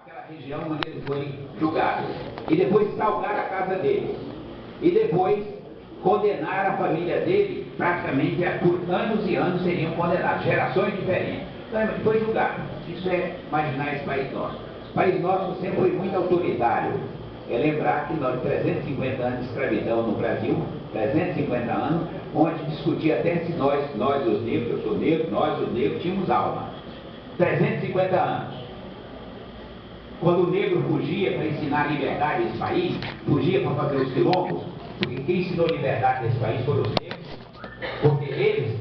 aquela região onde ele foi julgado. E depois salgaram a casa dele. E depois condenaram a família dele, praticamente por anos e anos seriam condenados, gerações diferentes. Então ele foi julgado. Isso é imaginar esse país nosso. O país nosso sempre foi muito autoritário. É lembrar que nós 350 anos de escravidão no Brasil, 350 anos, onde discutia até se nós os negros, eu sou negro, nós os negros tínhamos alma. 350 anos. Quando o negro fugia para ensinar liberdade nesse país, fugia para fazer os quilombos, porque quem ensinou liberdade nesse país foram os negros, porque eles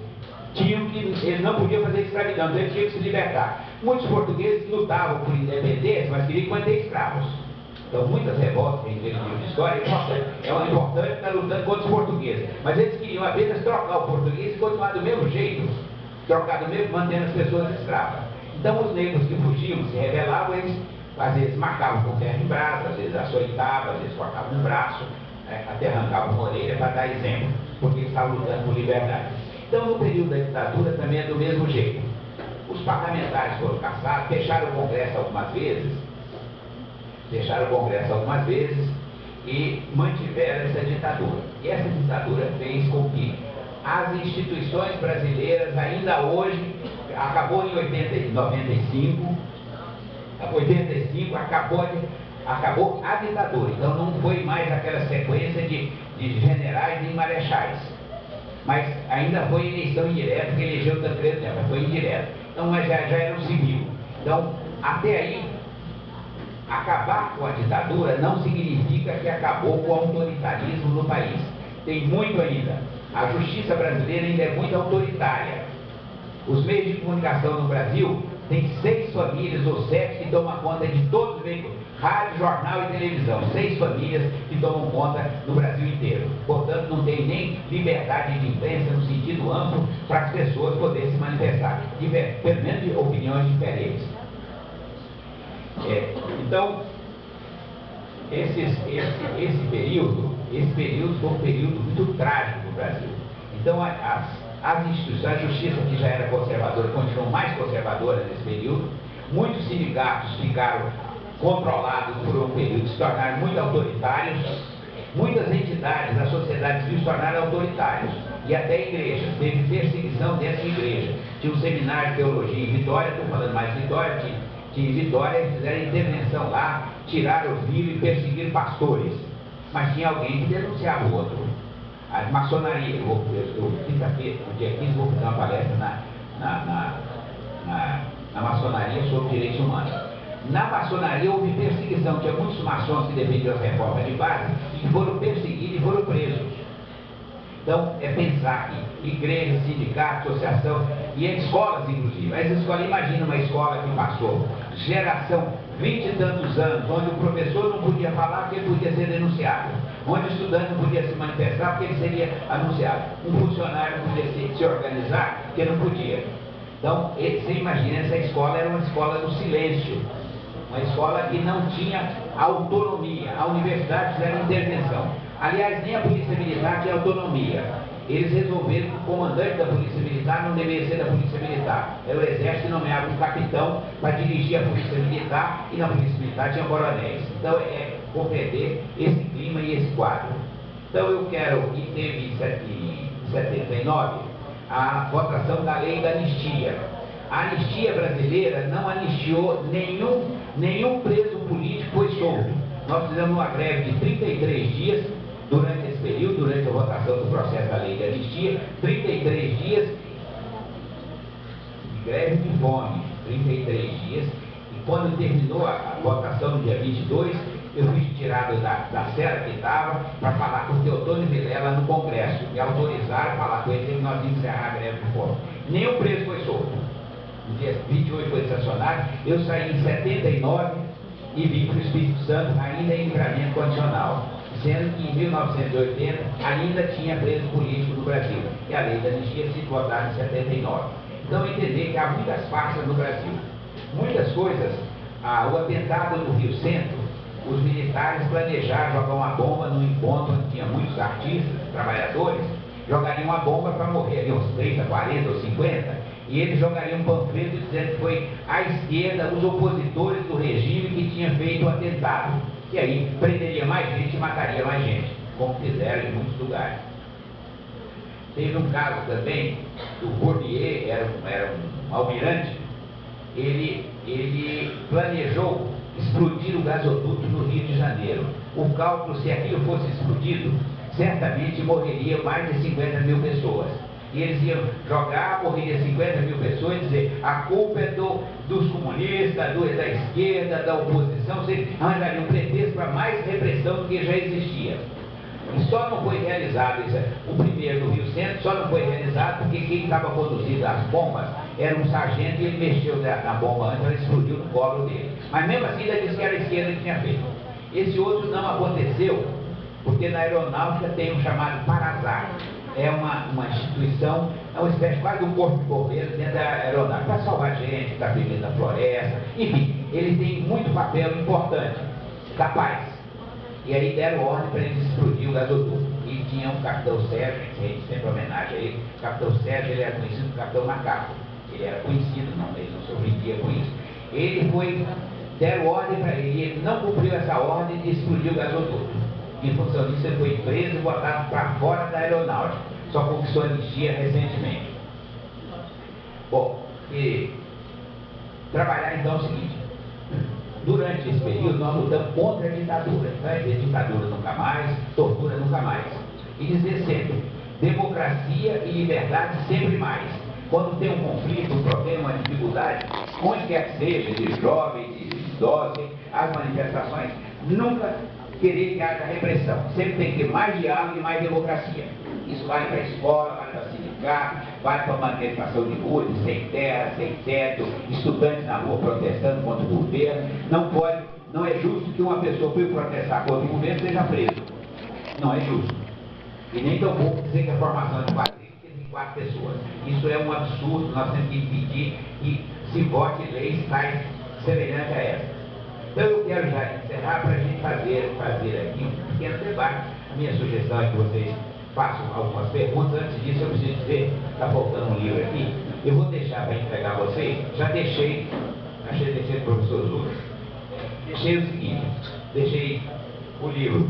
não podiam fazer escravidão, então eles tinham que se libertar. Muitos portugueses lutavam por independência, mas queriam manter escravos. Então, muitas revoltas que a gente vê no livro de história, é uma importante estar lutando contra os portugueses. Mas eles queriam apenas trocar o português e continuar do mesmo jeito, trocar do mesmo, mantendo as pessoas escravas. Então, os negros que fugiam, se rebelavam, eles às vezes marcavam com ferro em brasa, às vezes açoitavam, às vezes cortavam um braço, até arrancavam uma orelha para dar exemplo, porque eles estavam lutando por liberdade. Então, no período da ditadura também é do mesmo jeito. Os parlamentares foram caçados, fecharam o Congresso algumas vezes, e mantiveram essa ditadura. E essa ditadura fez com que as instituições brasileiras, ainda hoje, acabou em 95, acabou a ditadura. Então não foi mais aquela sequência de generais e marechais. Mas ainda foi eleição indireta, porque elegeu Tancredo Neves, mas foi indireta. Então, mas já era um civil. Então, até aí, acabar com a ditadura não significa que acabou com o autoritarismo no país. Tem muito ainda. A justiça brasileira ainda é muito autoritária. Os meios de comunicação no Brasil têm 6 famílias ou 7 que tomam conta de todos os veículos, rádio, jornal e televisão. 6 famílias que tomam conta no Brasil inteiro. Portanto, não tem nem liberdade de imprensa no sentido amplo para as pessoas poderem se manifestar, pelo menos de opiniões diferentes. Então, esse período foi um período muito trágico no Brasil. Então, as instituições, a justiça que já era conservadora, continuou mais conservadora nesse período. Muitos sindicatos ficaram controlados por um período, se tornaram muito autoritários. Muitas entidades da sociedade civil se tornaram autoritários. E até igrejas, teve perseguição dentro de igreja. Tinha um seminário de teologia em Vitória, estou falando mais de Vitória, que em Vitória eles fizeram intervenção lá, tiraram os livros e perseguiram pastores. Mas tinha alguém que denunciava o outro. A maçonaria, eu quinta-feira, no dia 15, vou fazer uma palestra na maçonaria sobre direitos humanos. Na maçonaria houve perseguição, tinha muitos maçons que defendiam as reformas de base e foram perseguidos e foram presos. Então, é pensar que igrejas, sindicatos, associação e escolas, inclusive. As escolas, imagina uma escola que passou geração, 20 e tantos anos, onde o professor não podia falar porque ele podia ser denunciado, onde o estudante não podia se manifestar porque ele seria anunciado, um funcionário não podia se organizar porque não podia. Então, você imagina, essa escola era uma escola do silêncio, uma escola que não tinha autonomia. A universidade fizeram intervenção. Aliás, nem a Polícia Militar tinha autonomia. Eles resolveram que o comandante da Polícia Militar não deveria ser da Polícia Militar. Era o Exército que nomeava um capitão para dirigir a Polícia Militar, e na Polícia Militar tinha coronéis. Então, é compreender esse clima e esse quadro. Então, eu quero, e teve em 79, a votação da lei da anistia. A anistia brasileira não anistiou nenhum preso político foi solto. Nós fizemos uma greve de 33 dias durante esse período, durante a votação do processo da lei de anistia, 33 dias de greve de fome, 33 dias, e quando terminou a votação no dia 22, eu fui tirado da cela que estava para falar com o Teotônio Vilela no Congresso, e autorizaram a falar com ele que nós íamos encerrar a greve de fome. Nenhum preso foi solto. No dia 28 foi estacionado, eu saí em 79 e vim para o Espírito Santo ainda em livramento condicional, sendo que em 1980 ainda tinha preso político no Brasil, e a lei da anistia se votada em 79. Então, entender que há muitas farsas no Brasil, muitas coisas. O atentado no Rio Centro, os militares planejaram jogar uma bomba num encontro onde tinha muitos artistas, trabalhadores, jogariam uma bomba para morrer ali uns 30, 40 ou 50, e eles jogariam um panfleto dizendo que foi a esquerda, os opositores do regime que tinham feito o atentado. E aí prenderia mais gente e mataria mais gente, como fizeram em muitos lugares. Teve um caso também do Fournier, era um almirante, ele planejou explodir o gasoduto no Rio de Janeiro. O cálculo, se aquilo fosse explodido, certamente morreria mais de 50 mil pessoas. E eles iam jogar, morreria 50 mil pessoas e dizer, a culpa é dos comunistas, da esquerda, da oposição, vocês arranjariam um pretexto para mais repressão do que já existia. E só não foi realizado, o primeiro do Rio Centro, só não foi realizado porque quem estava conduzindo as bombas era um sargento e ele mexeu na bomba antes, ela explodiu no colo dele. Mas mesmo assim, ainda disse que era a esquerda que tinha feito. Esse outro não aconteceu, porque na aeronáutica tem um chamado Parazar. É uma instituição, é uma espécie quase de um corpo de bombeiros dentro da aeronáutica, para salvar gente, para viver na floresta, enfim, ele tem muito papel importante, capaz. E aí deram ordem para eles explodir o gasoduto. E tinha um capitão Sérgio, a gente sempre homenagem a ele. O capitão Sérgio, ele era conhecido como capitão macaco. Ele era conhecido, ele não sobrevidia com isso. Deram ordem para ele, e ele não cumpriu essa ordem de explodir o gasoduto. Em função disso, ele foi preso e botado para fora da aeronáutica. Só conquistou anistia recentemente. Bom, trabalhar então é o seguinte. Durante esse período, nós lutamos contra a ditadura. Vai dizer ditadura nunca mais, tortura nunca mais. E dizer sempre, democracia e liberdade sempre mais. Quando tem um conflito, um problema, uma dificuldade, onde quer que seja, de jovens, de idosos, as manifestações, nunca querer que haja repressão. Sempre tem que ter mais diálogo e mais democracia. Isso vale para a escola, vale para sindicato, vale para a manifestação de rua, de sem terra, sem teto, estudantes na rua protestando contra o governo. Não é justo que uma pessoa que protestar contra o governo seja preso. Não é justo. E nem tão pouco dizer que a formação de quadrilha tem 4 pessoas. Isso é um absurdo, nós temos que impedir que se vote leis tais semelhantes a essa. Então eu quero já encerrar para a gente fazer aqui um pequeno debate. A minha sugestão é que vocês façam algumas perguntas. Antes disso eu preciso dizer, está faltando um livro aqui, eu vou deixar para entregar a vocês, deixei para o professor Zúlio. Deixei o seguinte, deixei o livro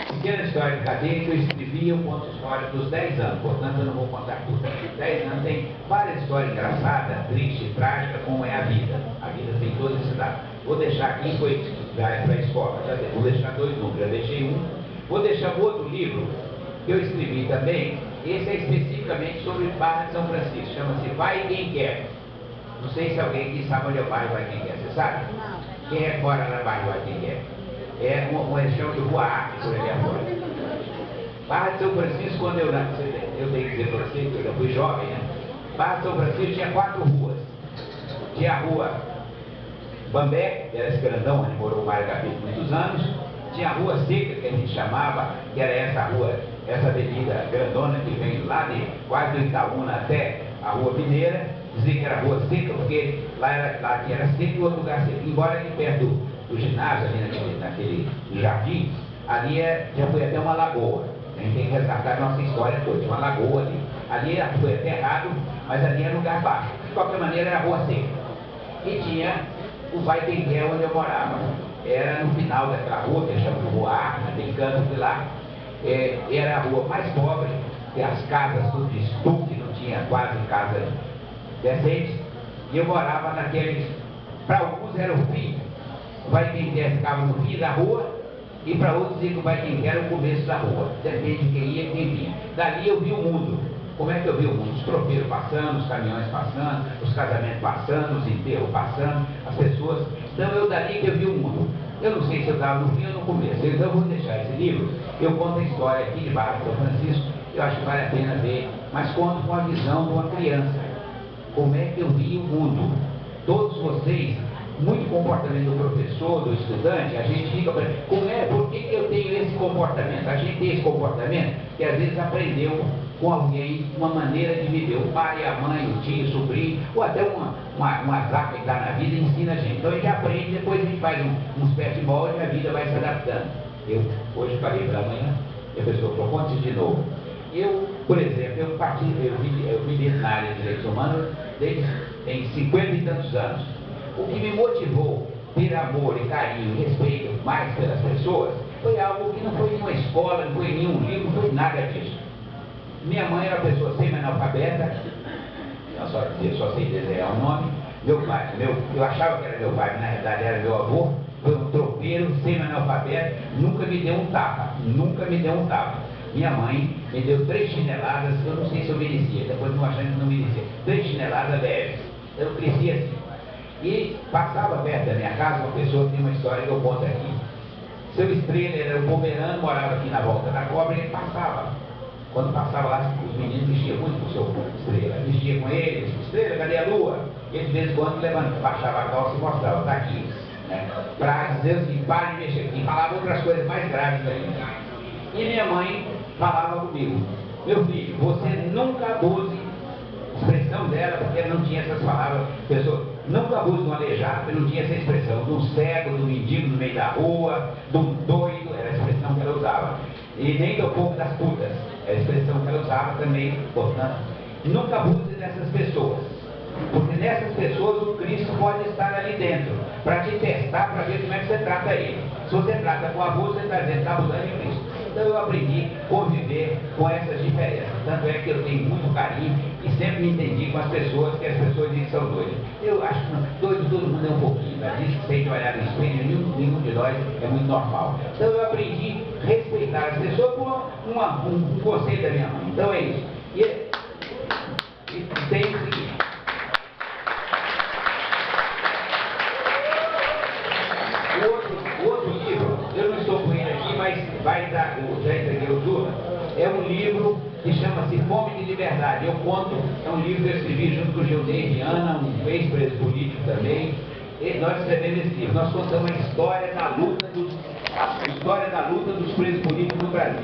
Pequena História de Cadeia, que eu escrevi, eu conto história dos 10 anos, portanto eu não vou contar tudo. 10 anos tem várias histórias engraçadas, tristes, trágicas, como é a vida. A vida tem toda essa idade. Vou deixar aqui, já é para a escola, vou deixar 2 números, já deixei um. Vou deixar outro livro que eu escrevi também, esse é especificamente sobre Barra de São Francisco, chama-se Vai Quem Quer. Não sei se alguém aqui sabe onde é o bairro Vai Quem Quer, você sabe? Não. Quem é fora na Barra Vai Quem Quer? É uma região de Rua Arte, por ali afora. Barra de São Francisco, quando eu tenho que dizer para você, que eu já fui jovem, né? Barra de São Francisco tinha 4 ruas. Tinha a rua Bambé, que era esse grandão, onde morou o Mário Gabito muitos anos. Tinha a Rua Seca, que a gente chamava, que era essa rua, essa avenida grandona que vem lá de quase do Itaúna até a Rua Mineira. Dizia que era Rua Seca, porque lá era seco e outro lugar seco. Embora ali perto do ginásio, ali naquele jardim, ali já foi até uma lagoa. A gente tem que resgatar a nossa história toda. Tinha uma lagoa ali. Ali foi aterrado, mas ali era lugar baixo. De qualquer maneira, era Rua Seca. E tinha o Vai Quem Quer, onde eu morava. Era no final daquela rua, que a gente chama de Rua Arte, tem canto de lá. Era a rua mais pobre, e as casas tudo de estuque, não tinha quase casa decente. E eu morava naqueles, para alguns era o fim. O Vai Quem Quer ficava no fim da rua, e para outros dizia que o Vai Quem Quer era o começo da rua. Depende de quem ia e quem vinha. Dali eu vi o mundo. Como é que eu vi o mundo? Os tropeiros passando, os caminhões passando, os casamentos passando, os enterros passando, as pessoas. Então eu dali que eu vi o mundo. Eu não sei se eu estava no fim ou no começo. Então eu vou deixar esse livro. Eu conto a história aqui de Barra de São Francisco. Eu acho que vale a pena ver. Mas conto com a visão de uma criança. Como é que eu vi o mundo? Todos vocês, muito comportamento do professor, do estudante, a gente fica, por que eu tenho esse comportamento? A gente tem esse comportamento que às vezes aprendeu com alguém uma maneira de viver, o pai, a mãe, o tio, o sobrinho, ou até uma zaca que dá na vida ensina a gente. Então a gente aprende, depois a gente faz um espécie de molde e a vida vai se adaptando. Eu hoje falei pela manhã, e a pessoa falou, conte de novo. Eu, por exemplo, eu milito na área de direitos humanos tem 50 e tantos anos. O que me motivou ter amor e carinho e respeito mais pelas pessoas, foi algo que não foi em uma escola, não foi em nenhum livro, não foi nada disso. Minha mãe era uma pessoa semi-analfabeta, eu só sei desenhar o nome. Meu pai, eu achava que era meu pai, mas na verdade era meu avô, foi um tropeiro, semi-analfabeto, nunca me deu um tapa, nunca me deu um tapa. Minha mãe me deu 3 chineladas, eu não sei se eu merecia, depois não achando que não merecia, 3 chineladas leves. Eu cresci assim. E passava perto da minha casa uma pessoa que tem uma história que eu conto aqui. Seu Estrela era um pomerano, morava aqui na volta da cobra e ele passava. Quando passava lá, os meninos mexiam muito com o seu Estrela. Mexia com ele, Estrela, cadê a lua? E ele de vez em quando levantava, baixava a calça e mostrava, está aqui. Né? Para dizer assim, para de mexer aqui. Falava outras coisas mais graves ainda. E minha mãe falava comigo, meu filho, você nunca abuse, expressão dela, porque ela não tinha essas palavras, pessoa, nunca abuse de um aleijado, porque não tinha essa expressão, de um cego, de um mendigo no meio da rua, de um doido, era a expressão que ela usava. E nem do povo das putas, é a expressão que ela usava também, portanto, nunca abuse dessas pessoas. Porque nessas pessoas o Cristo pode estar ali dentro, para te testar, para ver como é que você trata ele. Se você trata com abuso, você está dizendo, está abusando de Cristo. Então eu aprendi a conviver com essas diferenças. Tanto é que eu tenho muito carinho e sempre me entendi com as pessoas, que as pessoas dizem que são doidas. Eu acho que doido todo mundo é um pouquinho, mas diz que sem olhar no espelho, nenhum de nós é muito normal. Então eu aprendi a respeitar as pessoas por um conselho da minha mãe. Então é isso. E tem o seguinte. O outro livro, eu não estou com ele aqui, mas vai dar, já entreguei o Zula, é um livro que chama-se Fome de Liberdade. Eu conto, é um livro que eu escrevi junto com o Gilney Viana, um ex-preso político também, e nós escrevemos esse livro. Nós contamos a história da luta